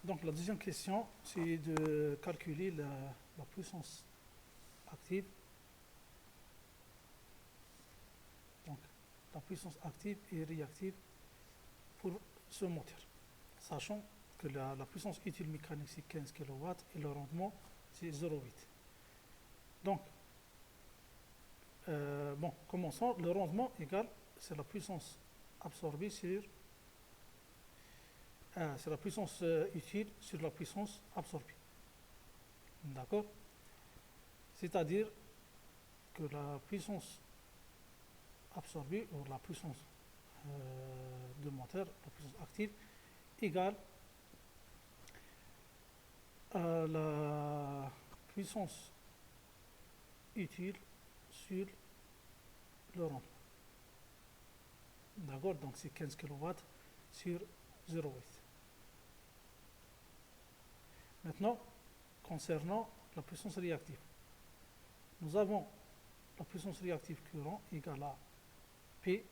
Donc la deuxième question, c'est de calculer la puissance active. Donc la puissance active et réactive pour ce moteur. Sachant que la puissance utile mécanique c'est 15 kW et le rendement c'est 0,8. Donc, commençons. Le rendement égal, c'est la puissance absorbée c'est la puissance utile sur la puissance absorbée. D'accord? C'est-à-dire que la puissance absorbée, ou la puissance de moteur, la puissance active, égale à la puissance utile sur le rendement. D'accord? Donc c'est 15 kW sur 0,8. Maintenant, concernant la puissance réactive, nous avons la puissance réactive courant égale à P,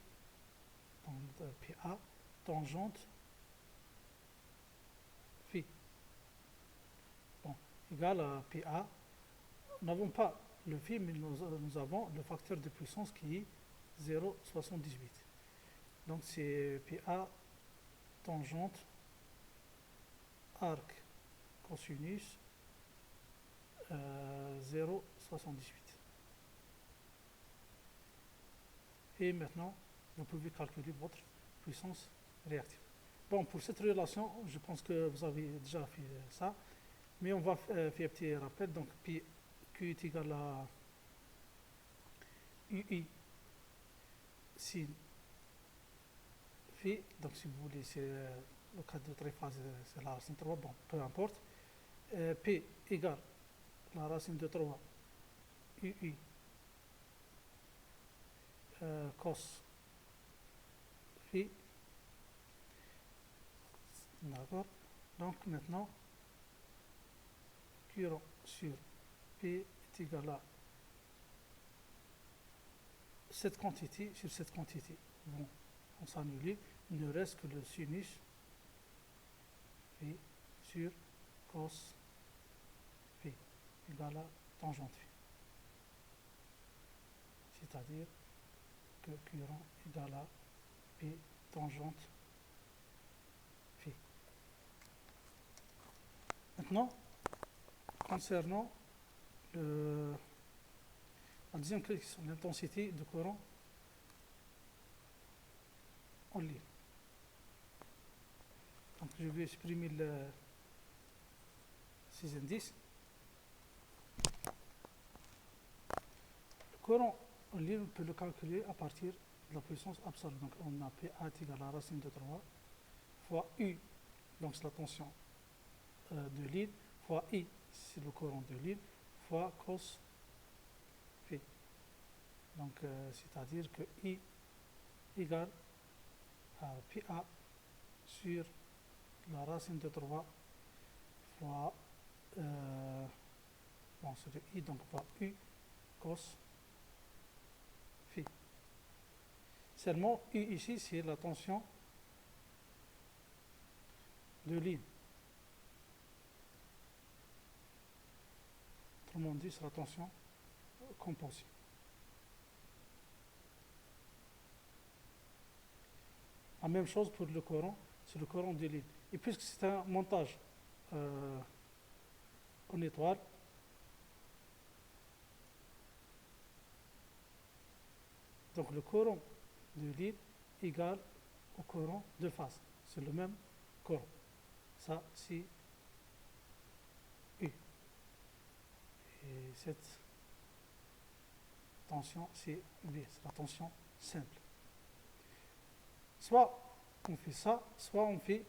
donc PA, tangente phi. Bon, égale à PA. Nous n'avons pas le phi, mais nous avons le facteur de puissance qui est 0,78. Donc c'est PA tangente arc cosinus 0,78. Et maintenant, vous pouvez calculer votre puissance réactive. Bon, pour cette relation, je pense que vous avez déjà fait ça, mais on va faire un petit rappel. Donc, Q est égal à UI sin phi. Donc, si vous voulez, c'est le cas de triphase, c'est la racine de 3, bon, peu importe. P égale la racine de 3 UI cos phi. D'accord. Donc maintenant, courant sur P est égal à cette quantité sur cette quantité. Bon, on s'annule. Il ne reste que le sinus phi sur cos phi égale à tangente phi. C'est-à-dire que courant égale à P tangente phi. Maintenant, concernant la deuxième question, l'intensité de courant en ligne. Donc je vais exprimer ces indices. Le courant en ligne, on peut le calculer à partir de la puissance absorbée. Donc on a PA égale à la racine de 3 fois U, donc c'est la tension de ligne, fois I, c'est le courant de ligne, fois cos phi. Donc c'est-à-dire que I égale à PA sur la racine de 3 fois c'est le I, donc fois U cos phi. Seulement U ici c'est la tension de ligne. Autrement dit, c'est la tension composée. La même chose pour le courant, c'est le courant de ligne. Et puisque c'est un montage en étoile, donc le courant de ligne égale au courant de phase. C'est le même courant. Ça, c'est U. Et cette tension, c'est V. C'est la tension simple. Soit on fait ça, soit on fait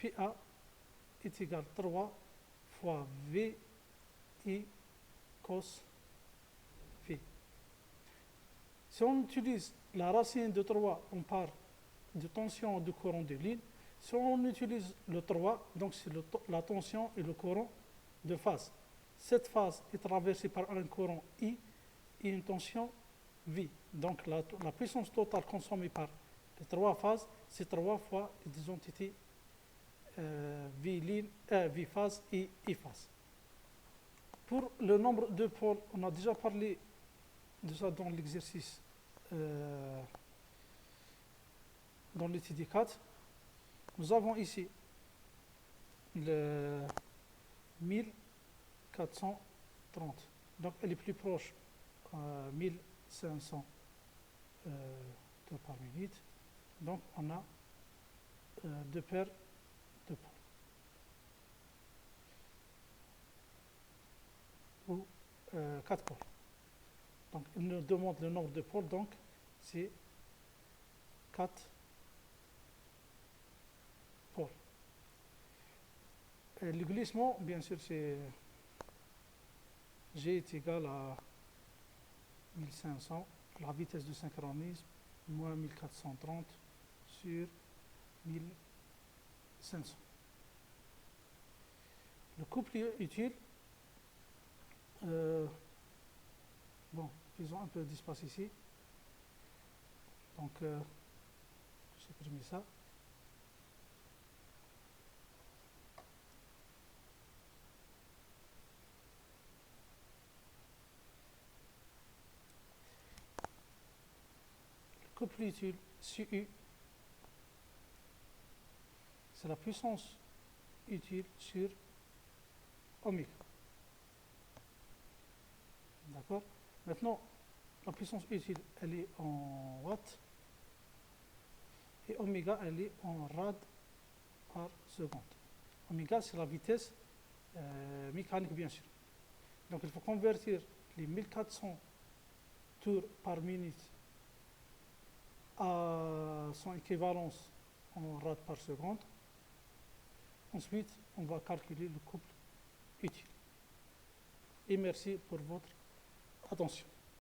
PA est égal à 3 fois VI cos phi. Si on utilise la racine de 3, on part de tension de courant de ligne. Si on utilise le 3, donc c'est la tension et le courant de phase. Cette phase est traversée par un courant I et une tension V. Donc la puissance totale consommée par les trois phases, c'est 3 fois les deux entités V phase et I phase. Pour le nombre de pôles, on a déjà parlé de ça dans l'exercice, dans l'étude 4. Nous avons ici le 1430. Donc elle est plus proche à 1500 tours par minute. Donc on a deux paires de pôles. Ou 4 pôles. Donc il nous demande le nombre de pôles, donc c'est 4 pôles. Et le glissement, bien sûr, c'est G est égal à 1500, la vitesse de synchronisme, moins 1430 sur 1500. Le couple utile, bon, faisons un peu d'espace ici. Donc, supprimer ça. Le couple utile CU, c'est la puissance utile sur oméga. D'accord? Maintenant, la puissance utile, elle est en watts. Et oméga, elle est en rad par seconde. Oméga, c'est la vitesse mécanique, bien sûr. Donc, il faut convertir les 1400 tours par minute à son équivalence en rad par seconde. Ensuite, on va calculer le couple utile. Et merci pour votre attention.